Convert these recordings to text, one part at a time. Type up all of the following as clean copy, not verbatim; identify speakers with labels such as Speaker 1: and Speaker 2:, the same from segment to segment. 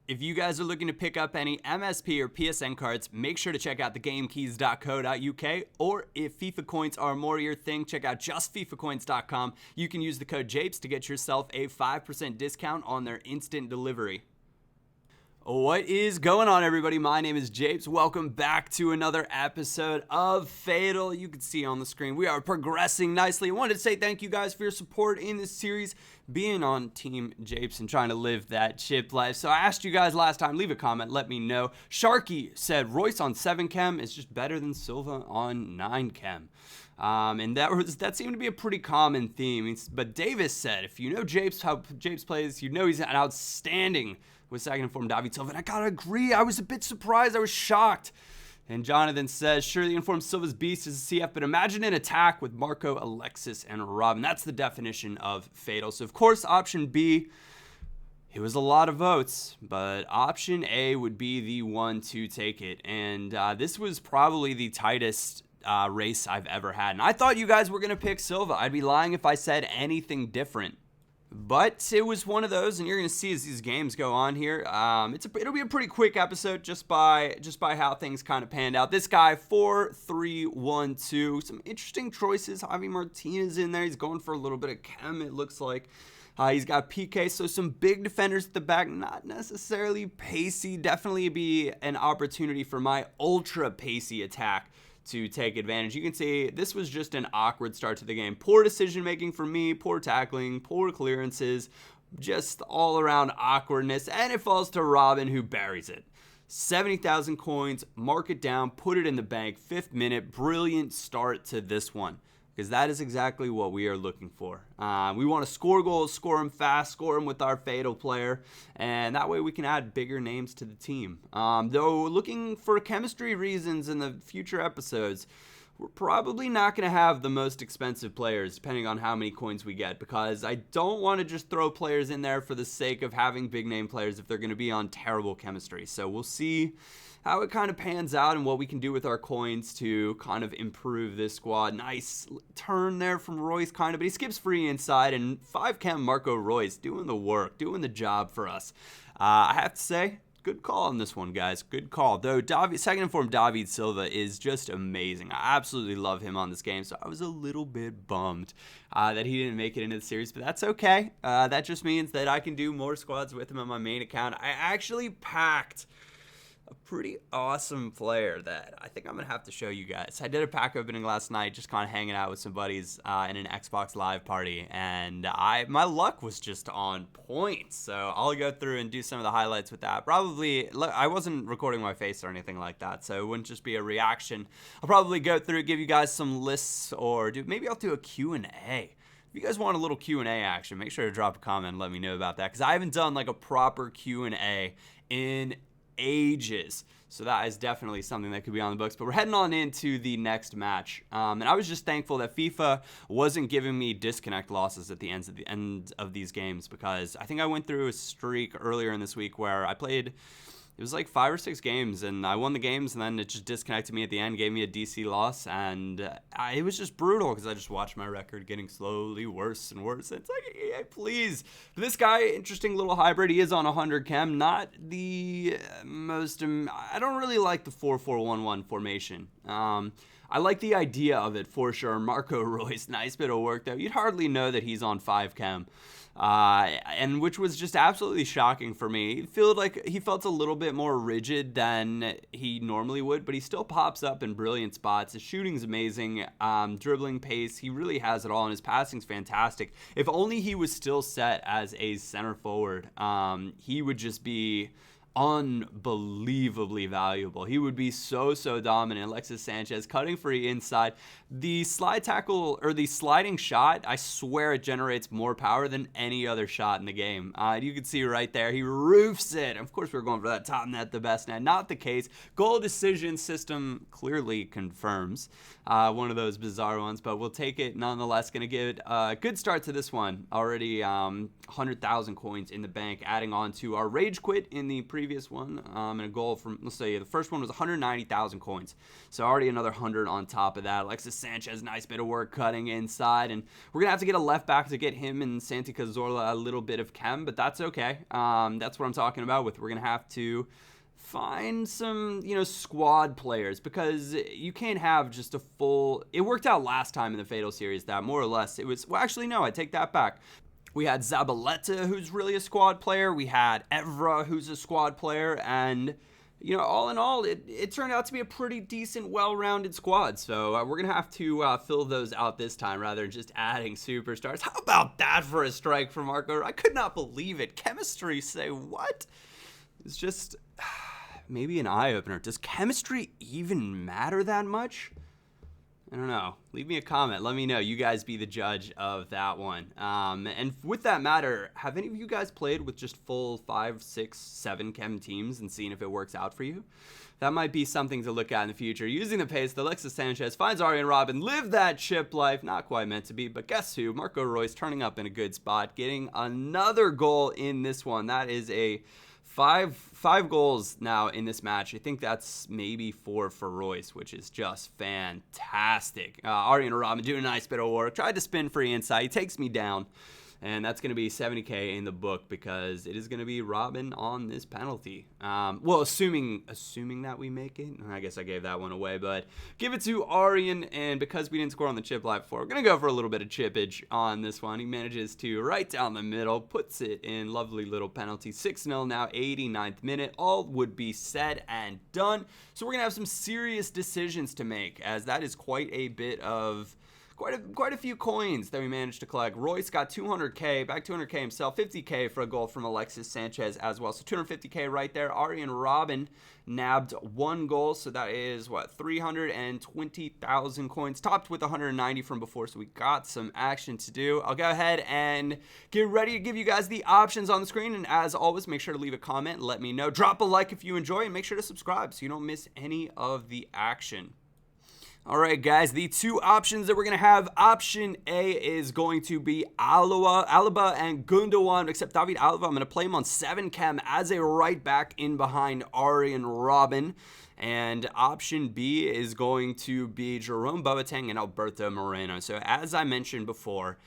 Speaker 1: If you guys are looking to pick up any MSP or PSN cards, make sure to check out thegamekeys.co.uk, or if FIFA coins are more your thing, check out justfifacoins.com. You can use the code Japes to get yourself a 5% discount on their instant delivery. What is going on, everybody? My name is Japes. Welcome back to another episode of Fatal. You can see on the screen we are progressing nicely. I wanted to say thank you guys for your support in this series, being on Team Japes and trying to live that chip life. So I asked you guys last time, leave a comment, let me know. Sharky said Royce on 7 Chem is just better than Silva on 9 Chem. And that seemed to be a pretty common theme. But Davis said, if you know Japes, how Japes plays, you know he's an outstanding with second informed David Silva. And I gotta agree, I was a bit surprised, I was shocked. And Jonathan says, sure, the informed Silva's beast is a CF, but imagine an attack with Marco, Alexis, and Robben. That's the definition of Fatal. So of course, option B, it was a lot of votes, but option A would be the one to take it. And this was probably the tightest race I've ever had. And I thought you guys were going to pick Silva. I'd be lying if I said anything different. But it was one of those, and you're going to see as these games go on here. It'll be a pretty quick episode just by how things kind of panned out. This guy, 4-3-1-2. Some interesting choices. Javi Martinez in there. He's going for a little bit of Chem, it looks like. He's got PK, so some big defenders at the back. Not necessarily pacey. Definitely be an opportunity for my ultra pacey attack to take advantage. You can see this was just an awkward start to the game. Poor decision making for me, poor tackling, poor clearances, just all around awkwardness, and it falls to Robben, who buries it. 70,000 coins, mark it down, put it in the bank. 5th minute, brilliant start to this one, because that is exactly what we are looking for. We want to score goals, score them fast, score them with our Fatal player, and that way we can add bigger names to the team. Though looking for chemistry reasons in the future episodes, we're probably not going to have the most expensive players, depending on how many coins we get, because I don't want to just throw players in there for the sake of having big name players if they're going to be on terrible chemistry. So we'll see how it kind of pans out and what we can do with our coins to kind of improve this squad. Nice turn there from Royce, kind of, but he skips free inside, and 5 Chem Marco Royce doing the work, doing the job for us. I have to say, good call on this one, guys. Good call. Though second informed David Silva is just amazing. I absolutely love him on this game, so I was a little bit bummed that he didn't make it into the series, but that's okay. That just means that I can do more squads with him on my main account. I actually packed a pretty awesome player that I think I'm going to have to show you guys. I did a pack opening last night, just kind of hanging out with some buddies in an Xbox Live party, and my luck was just on point. So I'll go through and do some of the highlights with that. Probably, I wasn't recording my face or anything like that, so it wouldn't just be a reaction. I'll probably go through, give you guys some lists, or maybe I'll do a Q&A. If you guys want a little Q&A action, make sure to drop a comment and let me know about that, because I haven't done like a proper Q&A in ages. So that is definitely something that could be on the books. But we're heading on into the next match. And I was just thankful that FIFA wasn't giving me disconnect losses at the end of these games, because I think I went through a streak earlier in this week where I played, it was like 5 or 6 games, and I won the games, and then it just disconnected me at the end, gave me a DC loss, and it was just brutal, because I just watched my record getting slowly worse and worse. It's like, yeah, please. But this guy, interesting little hybrid. He is on 100 Chem, not the most, I don't really like the 4-4-1-1 formation. I like the idea of it for sure. Marco Royce, nice bit of work though. You'd hardly know that he's on 5 Chem. And which was just absolutely shocking for me. He felt a little bit more rigid than he normally would, but he still pops up in brilliant spots. His shooting's amazing, dribbling pace, he really has it all, and his passing's fantastic. If only he was still set as a center forward, he would just be unbelievably valuable. He would be so dominant. Alexis Sanchez cutting free inside. The slide tackle, or the sliding shot, I swear it generates more power than any other shot in the game. You can see right there, he roofs it. Of course, we're going for that top net, the best net. Not the case. Goal decision system clearly confirms one of those bizarre ones, but we'll take it nonetheless. Going to give a good start to this one. Already 100,000 coins in the bank, adding on to our rage quit in the previous previous one, and a goal from, let's say, the first one was 190,000 coins. So already another 100 on top of that. Alexis Sanchez, nice bit of work cutting inside, and we're going to have to get a left back to get him and Santi Cazorla a little bit of Chem, but that's okay. That's what I'm talking about with we're going to have to find some, squad players, because you can't have just a full... It worked out last time in the Fatal Series that more or less it was... Well, actually, no, I take that back. We had Zabaleta, who's really a squad player. We had Evra, who's a squad player. And, all in all, it turned out to be a pretty decent, well-rounded squad. So we're going to have to fill those out this time rather than just adding superstars. How about that for a strike from Marco? I could not believe it. Chemistry, say what? It's just... maybe an eye-opener. Does chemistry even matter that much? I don't know. Leave me a comment. Let me know. You guys be the judge of that one. And with that matter, have any of you guys played with just full 5, 6, 7 chem teams and seen if it works out for you? That might be something to look at in the future. Using the pace, Alexis Sanchez finds Arjen Robben. Live that chip life. Not quite meant to be, but guess who? Marco Reus turning up in a good spot, getting another goal in this one. That is a... Five goals now in this match. I think that's maybe 4 for Royce, which is just fantastic. Arjen Robben doing a nice bit of work. Tried to spin free inside. He takes me down. And that's going to be 70K in the book because it is going to be Robben on this penalty. Well, assuming that we make it. I guess I gave that one away, but give it to Arjen. And because we didn't score on the chip live before, we're going to go for a little bit of chippage on this one. He manages to right down the middle, puts it in. Lovely little penalty. 6-0 now, 89th minute. All would be said and done. So we're going to have some serious decisions to make, as that is quite a bit of... Quite a few coins that we managed to collect. Royce got 200K, back 200K himself, 50K for a goal from Alexis Sanchez as well. So 250K right there. Arjen Robben nabbed 1 goal, so that is, 320,000 coins, topped with 190 from before, so we got some action to do. I'll go ahead and get ready to give you guys the options on the screen, and as always, make sure to leave a comment and let me know. Drop a like if you enjoy, and make sure to subscribe so you don't miss any of the action. All right, guys, the 2 options that we're going to have. Option A is going to be Alaba and Gundogan, except David Alaba, I'm going to play him on 7 chem as a right back in behind Arjen Robben. And option B is going to be Jerome Boateng and Alberto Moreno. So as I mentioned before,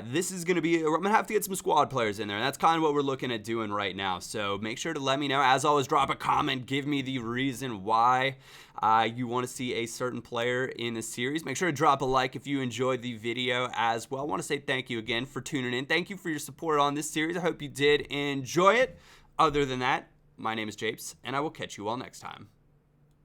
Speaker 1: this is going to be, I'm going to have to get some squad players in there, and that's kind of what we're looking at doing right now. So make sure to let me know. As always, drop a comment, give me the reason why you want to see a certain player in a series. Make sure to drop a like if you enjoyed the video as well. I want to say thank you again for tuning in. Thank you for your support on this series. I hope you did enjoy it. Other than that, my name is Japes, and I will catch you all next time.